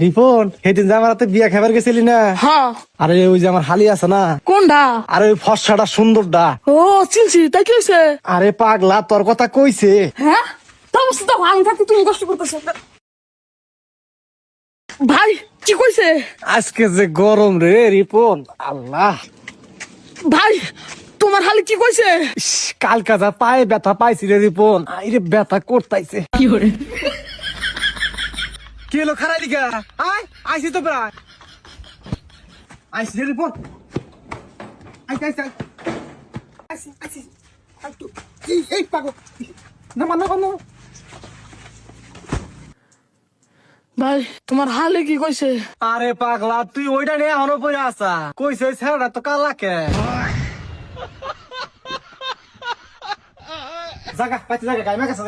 রিপন সেদিন যে আমার হাতে বিয়া খাবার গেছিলি না? হ্যাঁ। আরে ওই যে আমার হালি আছে না, কোনটা? আরে ওই ফর্সাটা সুন্দরটা। ও চিনছি, তাই কি হয়েছে? আরে পাগলা, তোর কথা কইছে। হ্যাঁ, তা অবস্থা তো আমি থাকতে তুমি কষ্ট করতেছো। ভাই কি কইছে? আজকে যে গরম রে রিপন, আল্লাহ। ভাই তোমার হালে কি কইছে? ইস, কালকা যা পায়ে ব্যথা পাইছি রে রিপন, আইরে ব্যথা করতাইছে। কি করে? কি হলো খারাই দিকা? আয় আইছি তো প্রায় আইছি রে রিপন। আইছি আইছি আইছি আইছি এই পাগল না মানো কোনো। ভাই তোমার হালে কি কইছে? আরে পাগলা, তুই ওইটা নিয়ে এখনো পড়ে আসা? কইছে ওই ছেলেটা তো কালাকে। জাগা পাইতে জাগা গাইমা গেছে